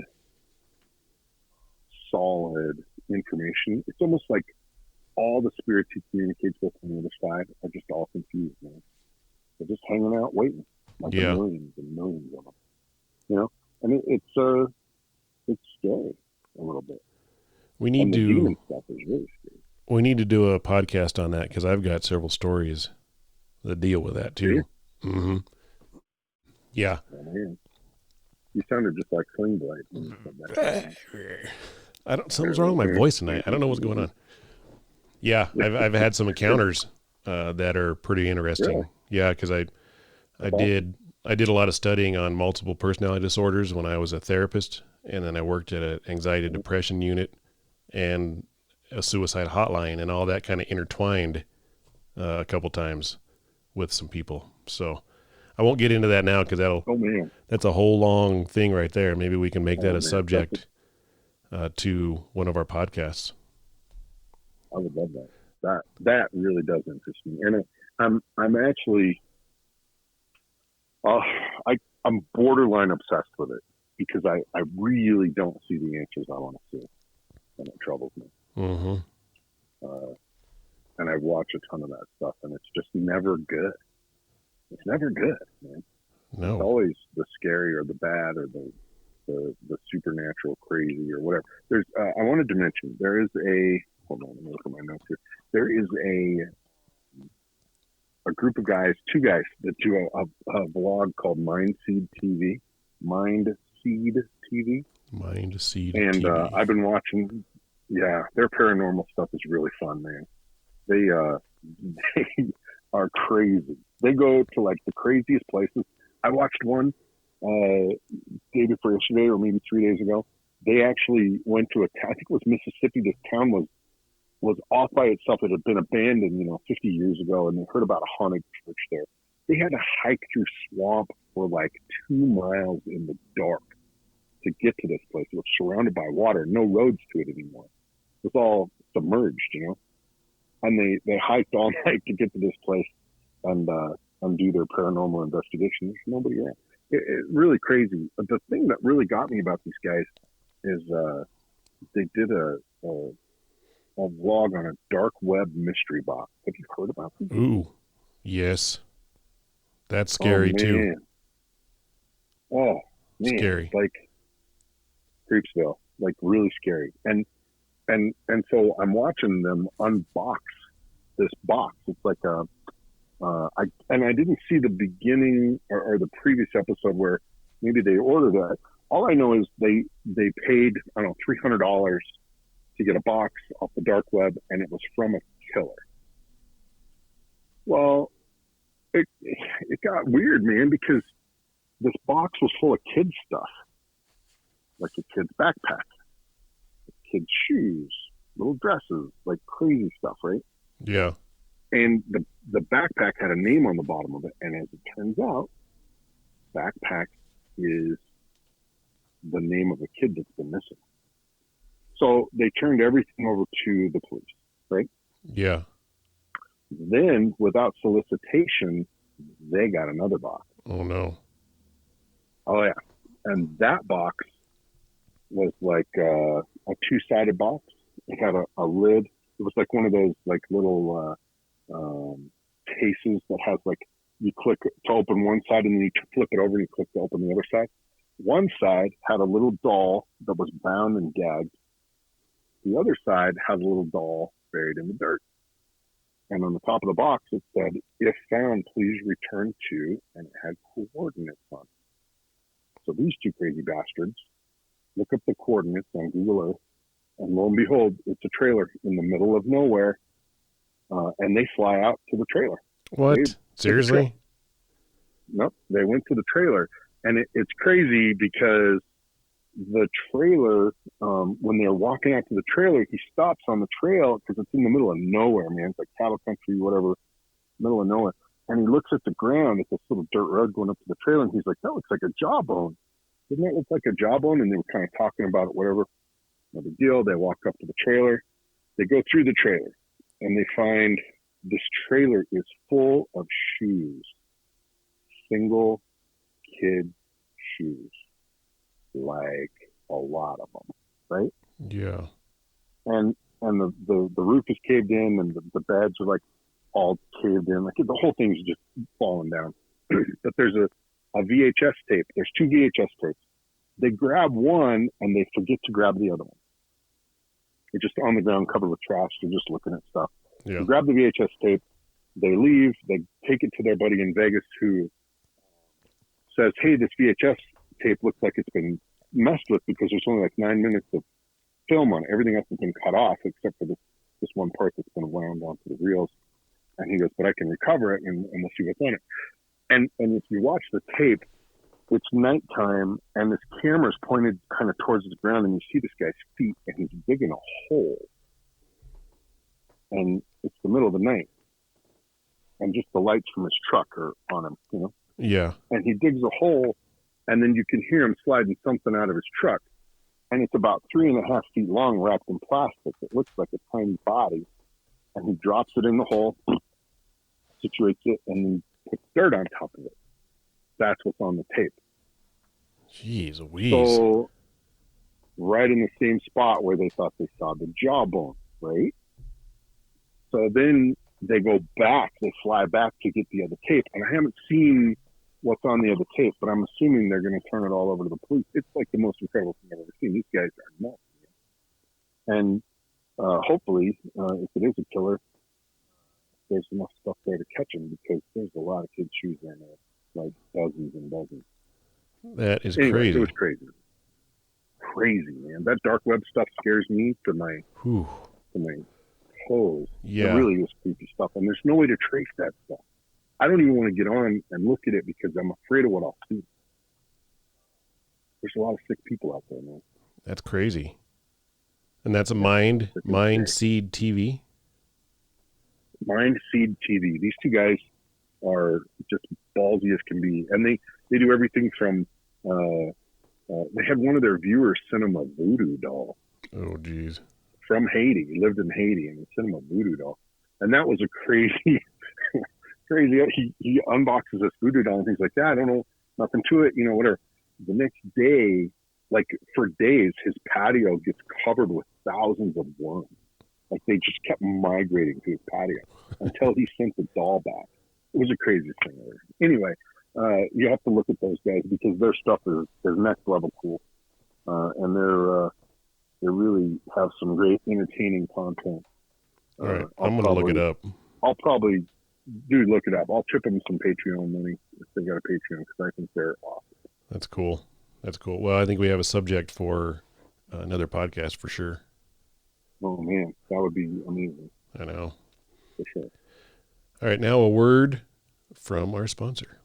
solid information. It's almost like all the spirits he communicates with on the other side are just all confused, man. They're just hanging out waiting, like millions and millions of them. And it's scary a little bit. We need the demon stuff is really scary. We need to do a podcast on that, because I've got several stories that deal with that too. Mm-hmm. Yeah. You sounded just like Sling Blade. Something's wrong with my voice tonight. I don't know what's going on. Yeah, I've had some encounters that are pretty interesting. Really? Yeah, because I did a lot of studying on multiple personality disorders when I was a therapist, and then I worked at an anxiety and depression unit and a suicide hotline, and all that kind of intertwined a couple times with some people. So I won't get into that now, because that's a whole long thing right there. Maybe we can make that a subject to one of our podcasts. I would love that. That really does interest me, and I'm actually I'm borderline obsessed with it, because I really don't see the answers I want to see, and it troubles me. Mm-hmm. And I watch a ton of that stuff, and it's just never good. It's never good, man. No. It's always the scary or the bad or the supernatural crazy or whatever. There's I wanted to mention, there is hold on, let me look at my notes here. There is a group of guys, two guys that do a vlog called Mindseed TV. Mindseed TV. And I've been watching. Yeah, their paranormal stuff is really fun, man. They are crazy. They go to like the craziest places. I watched one day before yesterday, or maybe 3 days ago. They actually went to I think it was Mississippi. This town was was off by itself. It had been abandoned, 50 years ago, and they heard about a haunted church there. They had to hike through swamp for like 2 miles in the dark to get to this place. It was surrounded by water, no roads to it anymore. It was all submerged, and they hiked all night to get to this place and do their paranormal investigation. There's nobody around. It's really crazy. But the thing that really got me about these guys is they did a vlog on a dark web mystery box. Have you heard about this? Ooh, yes. That's scary too. Oh man, scary. Like Creepsville, like really scary. And so I'm watching them unbox this box. It's like I didn't see the beginning or the previous episode where maybe they ordered that. All I know is they paid, I don't know, $300 to get a box off the dark web, and it was from a killer. Well, it got weird, man, because this box was full of kids' stuff, like a kid's backpack, kids' shoes, little dresses, like crazy stuff, right? Yeah. And the backpack had a name on the bottom of it, and as it turns out, backpack is the name of a kid that's been missing. So they turned everything over to the police, right? Yeah. Then, without solicitation, they got another box. Oh, no. Oh, yeah. And that box was like a 2-sided box. It had a lid. It was like one of those like little cases that has like, you click to open one side and then you flip it over and you click to open the other side. One side had a little doll that was bound and gagged. The other side had a little doll buried in the dirt. And on the top of the box, it said, "If found, please return to," and it had coordinates on it. So these two crazy bastards look up the coordinates on Google Earth, and lo and behold, it's a trailer in the middle of nowhere, and they fly out to the trailer. What? Seriously? Nope. They went to the trailer, and it's crazy because the trailer, when they're walking out to the trailer, he stops on the trail because it's in the middle of nowhere, man. It's like cattle country, whatever, middle of nowhere. And he looks at the ground at this little dirt road going up to the trailer, and he's like, "That looks like a jawbone. Doesn't that look like a jawbone?" And they were kind of talking about it, whatever. No big deal. They walk up to the trailer. They go through the trailer, and they find this trailer is full of shoes, single kid shoes, like a lot of them, right? Yeah. And the roof is caved in, and the beds are like all caved in, like the whole thing's just falling down. But there's a VHS tape. There's 2 VHS tapes. They grab one and they forget to grab the other one. They're just on the ground covered with trash. They're just looking at stuff. Yeah. They grab the VHS tape. They leave. They take it to their buddy in Vegas who says, "Hey, this VHS tape looks like it's been messed with because there's only like 9 minutes of film on it. Everything else has been cut off except for this one part that's been wound onto the reels." And he goes, "But I can recover it and we'll see what's on it." And if you watch the tape, it's nighttime and this camera's pointed kind of towards the ground and you see this guy's feet and he's digging a hole. And it's the middle of the night. And just the lights from his truck are on him, Yeah. And he digs a hole and then you can hear him sliding something out of his truck. And it's about 3.5 feet long, wrapped in plastic. It looks like a tiny body. And he drops it in the hole, situates it, and then puts dirt on top of it. That's what's on the tape. Jeez Louise. So, right in the same spot where they thought they saw the jawbone, right? So then they go back, they fly back to get the other tape. And I haven't seen what's on the other tape, but I'm assuming they're going to turn it all over to the police. It's like the most incredible thing I've ever seen. These guys are nuts. And hopefully, if it is a killer, there's enough stuff there to catch him because there's a lot of kids' shoes there now, like dozens and dozens. That is Anyway, crazy. It was crazy. Crazy, man. That dark web stuff scares me to my toes. Yeah. It really is creepy stuff. And there's no way to trace that stuff. I don't even want to get on and look at it because I'm afraid of what I'll see. There's a lot of sick people out there, man. That's crazy. And that's a Mind Seed TV. Mind Seed TV. These two guys are just ballsy as can be, and they do everything from. They had one of their viewers send them a voodoo doll. Oh, geez. From Haiti. He lived in Haiti, and he sent him a voodoo doll, and that was a crazy. He unboxes this voodoo doll and things like that. I don't know, nothing to it, whatever. The next day, like for days, his patio gets covered with thousands of worms. Like they just kept migrating to his patio until he sent the doll back. It was the craziest thing ever. Anyway, you have to look at those guys because their stuff is next level cool, and they really have some great entertaining content. All right, I'm gonna look it up. I'll probably look it up. I'll chip them some Patreon money if they got a Patreon because I think they're awesome. That's cool. Well, I think we have a subject for another podcast for sure. Oh man, that would be amazing. I know. For sure. All right, now a word from our sponsor.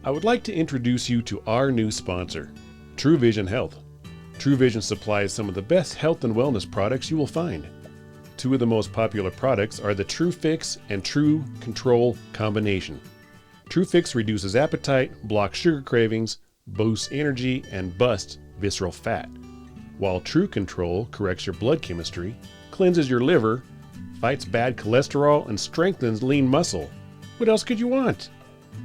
I would like to introduce you to our new sponsor, True Vision Health. True Vision supplies some of the best health and wellness products you will find. Two of the most popular products are the True Fix and True Control combination. True Fix reduces appetite, blocks sugar cravings, boosts energy, and busts visceral fat, while True Control corrects your blood chemistry, cleanses your liver, fights bad cholesterol, and strengthens lean muscle. What else could you want?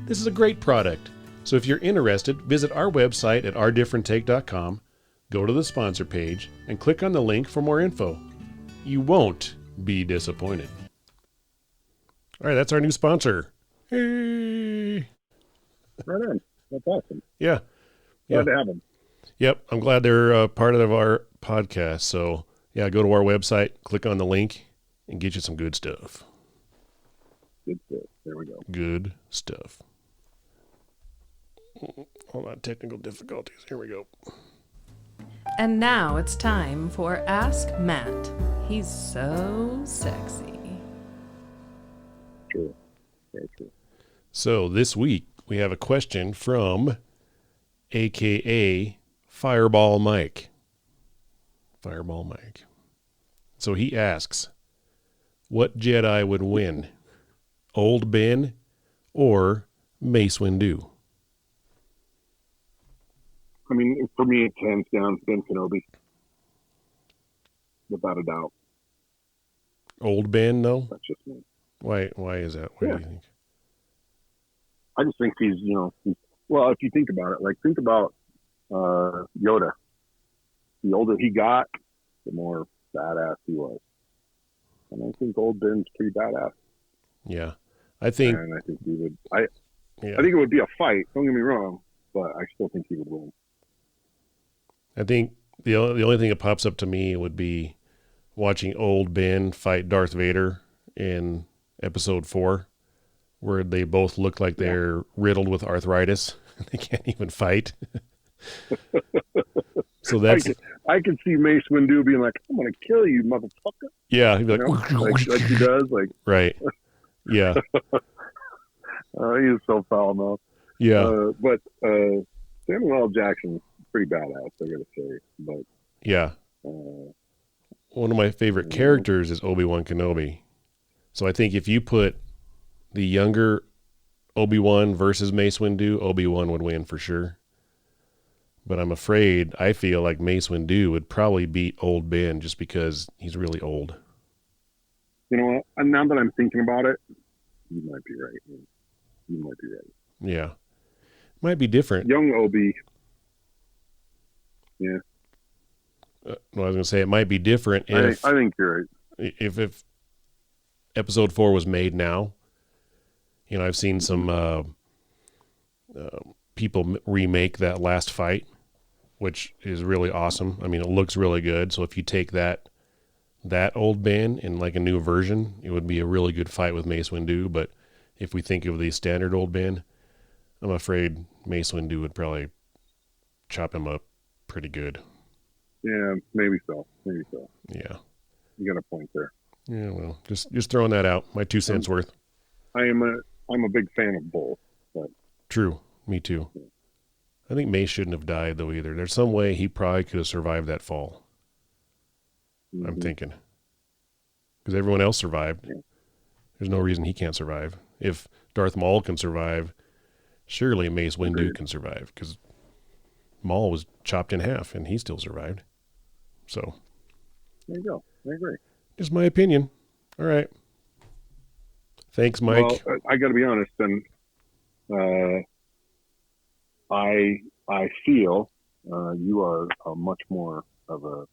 This is a great product. So if you're interested, visit our website at ourdifferenttake.com, go to the sponsor page, and click on the link for more info. You won't be disappointed. All right, that's our new sponsor. Hey. Right on. That's awesome. Yeah. Glad to have them. Yep, I'm glad they're part of our podcast. So, yeah, go to our website, click on the link, and get you some good stuff. Good stuff. There we go. Good stuff. Hold on, technical difficulties. Here we go. And now it's time for Ask Matt. He's so sexy. True. Very true. So this week we have a question from AKA Fireball Mike. Fireball Mike. So he asks, what Jedi would win? Old Ben or Mace Windu? I mean, for me, it's hands down Ben Kenobi. Without a doubt. Old Ben, though? That's just me. Why is that? What do you think? I just think he's, well, if you think about it, think about Yoda. The older he got, the more badass he was. And I think old Ben's pretty badass. Yeah. I think he would. I think it would be a fight. Don't get me wrong, but I still think he would win. I think the only thing that pops up to me would be watching old Ben fight Darth Vader in Episode 4, where they both look like they're riddled with arthritis. They can't even fight. So that's. I could see Mace Windu being like, "I'm gonna kill you, motherfucker." Yeah, he'd be like, like he does, right. Yeah. He is so foul mouthed. Yeah. But Samuel L. Jackson's pretty badass, I gotta say. But yeah. One of my favorite characters is Obi-Wan Kenobi. So I think if you put the younger Obi-Wan versus Mace Windu, Obi-Wan would win for sure. But I feel like Mace Windu would probably beat old Ben just because he's really old. You know what? Now that I'm thinking about it, you might be right. You might be right. Yeah. Might be different. Young Obi. Yeah. Well, I was going to say it might be different if... I think you're right. If Episode 4 was made now, I've seen some people remake that last fight, which is really awesome. I mean, it looks really good. So if you take that old Ben in like a new version, it would be a really good fight with Mace Windu. But if we think of the standard old Ben, I'm afraid Mace Windu would probably chop him up pretty good. Yeah, maybe so. Yeah. You got a point there. Yeah, well, just throwing that out. My 2 cents worth. I'm a big fan of both. But True. Me too. I think Mace shouldn't have died though either. There's some way he probably could have survived that fall. I'm thinking. Because everyone else survived. There's no reason he can't survive. If Darth Maul can survive, surely Mace Windu can survive. Because Maul was chopped in half, and he still survived. So. There you go. I agree. Just my opinion. All right. Thanks, Mike. Well, I got to be honest, and I feel you are much more of a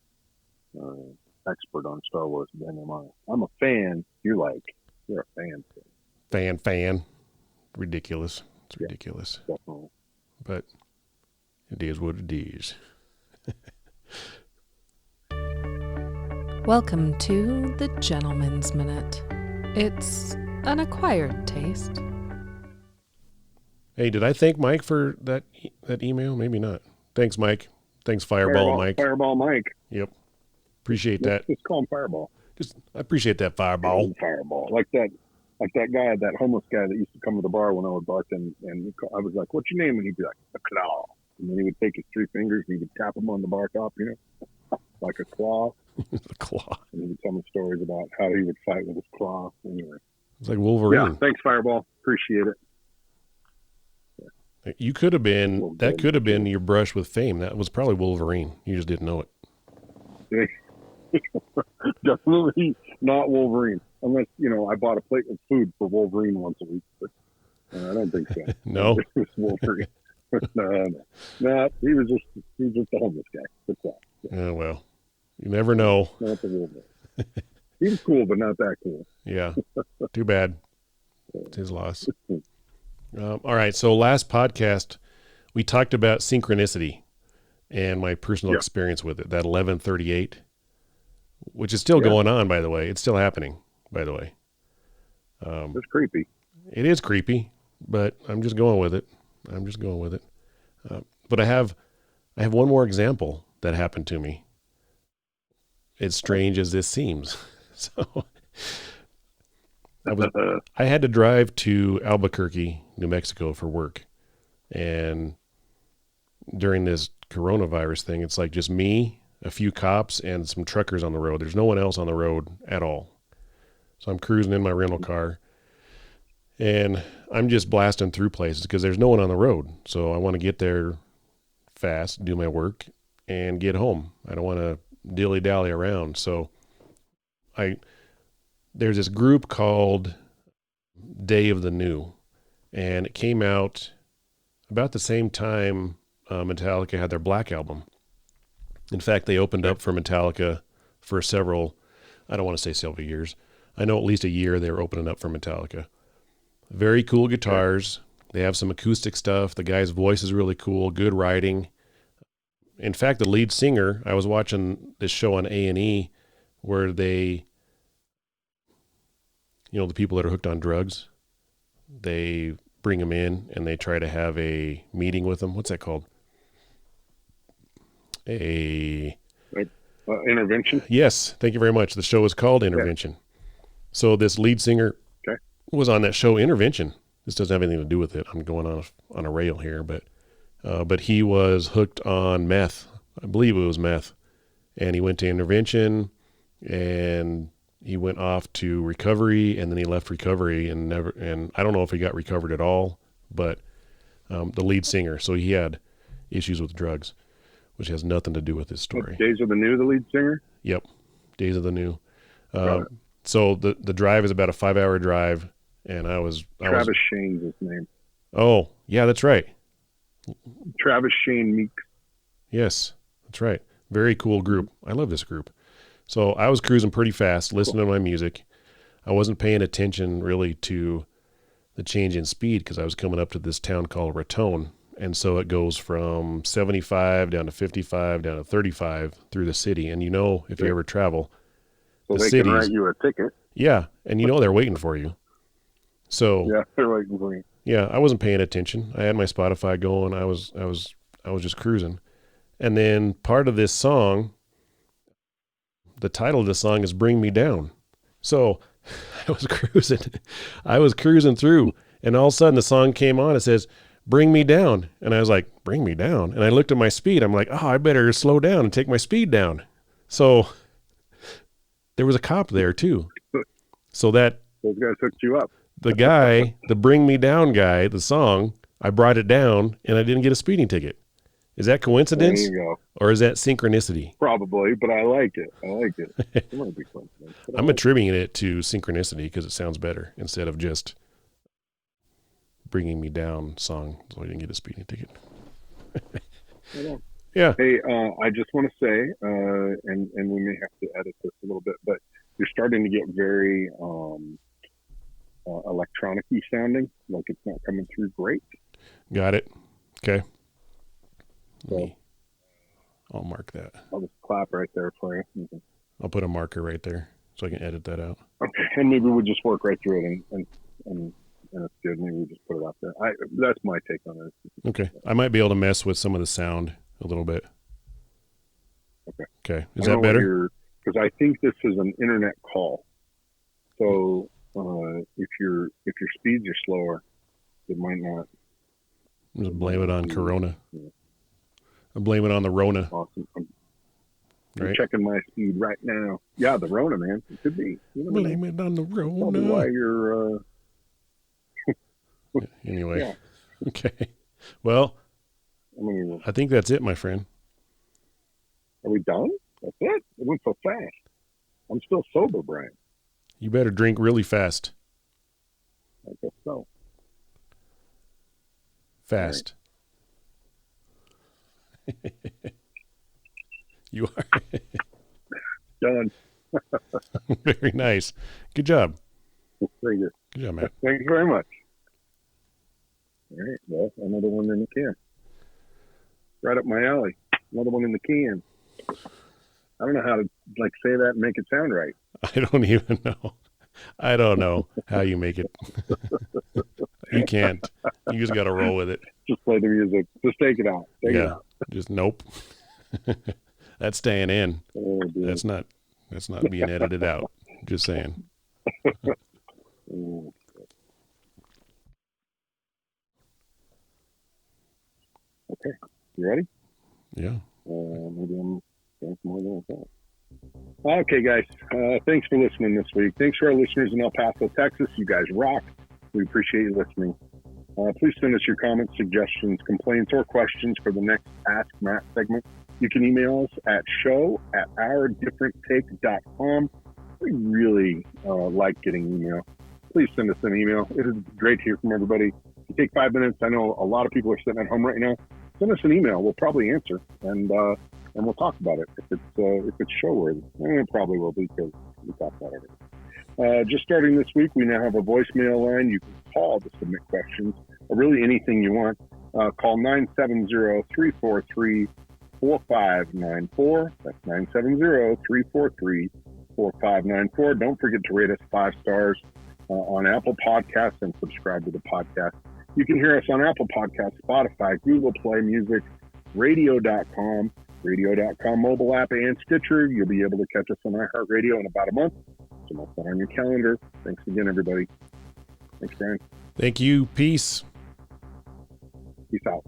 expert on Star Wars than am I. I'm a fan. You're a fan. Fan. Ridiculous. It's ridiculous. Definitely. But it is what it is. Welcome to the Gentleman's Minute. It's an acquired taste. Hey, did I thank Mike for that email? Maybe not. Thanks, Mike. Thanks, Fireball Mike. Fireball Mike. Yep. Appreciate that. Just call him Fireball. I appreciate that, Fireball. Fireball. Like that guy, that homeless guy that used to come to the bar when I was barking, and I was like, "What's your name?" And he'd be like, "A claw." And then he would take his 3 fingers and he would tap them on the bar top, like a claw. The claw. And he would tell me stories about how he would fight with his claw. Anyway. It's like Wolverine. Yeah, thanks, Fireball. Appreciate it. You could have been, that could have been your brush with fame. That was probably Wolverine. You just didn't know it. Definitely not Wolverine. Unless, I bought a plate of food for Wolverine once a week. But I don't think so. No. It was Wolverine. No, he was just a homeless guy. That's all. Oh, well, you never know. Not the Wolverine. He was cool, but not that cool. Yeah. Too bad. It's his loss. All right. So last podcast, we talked about synchronicity and my personal experience with it, that 1138, which is still going on, by the way. It's still happening, by the way. It's creepy. It is creepy, but I'm just going with it. But I have one more example that happened to me. As strange as this seems. So I had to drive to Albuquerque, New Mexico for work. And during this coronavirus thing, it's like just me, a few cops, and some truckers on the road. There's no one else on the road at all. So I'm cruising in my rental car. And I'm just blasting through places because there's no one on the road. So I want to get there fast, do my work, and get home. I don't want to dilly-dally around. So there's this group called Day of the New, and it came out about the same time Metallica had their Black album. In fact, they opened up for Metallica for several, I don't want to say several years. I know at least a year they were opening up for Metallica. Very cool guitars. They have some acoustic stuff. The guy's voice is really cool. Good writing. In fact, the lead singer, I was watching this show on A&E where they, the people that are hooked on drugs, they bring them in and they try to have a meeting with them. What's that called? Intervention? Yes. Thank you very much. The show is called Intervention. Yeah. So this lead singer was on that show Intervention. This doesn't have anything to do with it. I'm going on a rail here, but he was hooked on meth. I believe it was meth. And he went to Intervention and he went off to recovery, and then he left recovery and I don't know if he got recovered at all, but the lead singer, so he had issues with drugs, which has nothing to do with his story. Days of the New, the lead singer? Yep. Days of the New. So the drive is about a 5-hour drive, and Travis Shane's his name. Oh, yeah, that's right. Travis Shane Meeks. Yes, that's right. Very cool group. I love this group. So I was cruising pretty fast, listening to my music. I wasn't paying attention really to the change in speed because I was coming up to this town called Raton. And so it goes from 75 down to 55 down to 35 through the city. And if you ever travel, so the they cities, can write you a ticket. Yeah, and they're waiting for you. So yeah, they're waiting for you. Yeah, I wasn't paying attention. I had my Spotify going. I was just cruising. And then part of this song, the title of the song is Bring Me Down. So I was cruising through, and all of a sudden the song came on. It says, Bring Me Down. And I was like, bring me down. And I looked at my speed. I'm like, I better slow down and take my speed down. So there was a cop there too. So that Those guys hooked you up. the guy, the Bring Me Down guy, the song, I brought it down and I didn't get a speeding ticket. Is that coincidence? There you go. Or is that synchronicity? Probably, but I like it. It might be coincidence. I'm attributing it to synchronicity because it sounds better instead of just Bringing Me Down song, so I didn't get a speeding ticket. Yeah. Hey, I just want to say, and we may have to edit this a little bit, but you're starting to get very electronic-y sounding, like it's not coming through great. Got it. Okay. So, I'll mark that. I'll just clap right there for you. Mm-hmm. I'll put a marker right there so I can edit that out. Okay, and maybe we'll just work right through it, and it's good. Maybe we just put it out there. That's my take on it. Okay. I might be able to mess with some of the sound a little bit. Okay. Is that better? Because I think this is an internet call. So if your speeds are slower, it might not. Just blame it on Corona. Yeah. I blame it on the Rona. Awesome. I'm checking my speed right now. Yeah, the Rona, man. It could be. Blame it on the Rona. Probably why you're... Anyway. Yeah. Okay. Well, I think that's it, my friend. Are we done? That's it? It went so fast. I'm still sober, Brian. You better drink really fast. I guess so. Fast. Right. You are. Done. Very nice. Good job. Very good. Good job, Matt. Thank you very much. All right. Well, another one in the can. Right up my alley. Another one in the can. I don't know how to say that and make it sound right. I don't even know. I don't know how you make it. You can't. You just got to roll with it. Just play the music. Just take it out. Take it out. Just nope. That's staying in. Oh, that's not being edited out. Just saying. Okay. You ready? Yeah. Maybe I'm going more than I thought. Okay, guys. Thanks for listening this week. Thanks for our listeners in El Paso, Texas. You guys rock. We appreciate you listening. Please send us your comments, suggestions, complaints, or questions for the next Ask Matt segment. You can email us at show@ourdifferenttake.com. We really like getting email. Please send us an email. It is great to hear from everybody. If you take 5 minutes, I know a lot of people are sitting at home right now. Send us an email. We'll probably answer, and we'll talk about it if it's show worthy. And it probably will be because we talked about it. Just starting this week, we now have a voicemail line. You can call to submit questions, or really anything you want. Call 970-343-4594. That's 970-343-4594. Don't forget to rate us 5 stars on Apple Podcasts and subscribe to the podcast. You can hear us on Apple Podcasts, Spotify, Google Play Music, radio.com mobile app, and Stitcher. You'll be able to catch us on iHeartRadio in about a month. So mark that on your calendar. Thanks again, everybody. Thanks, Brian. Thank you. Peace. Peace out.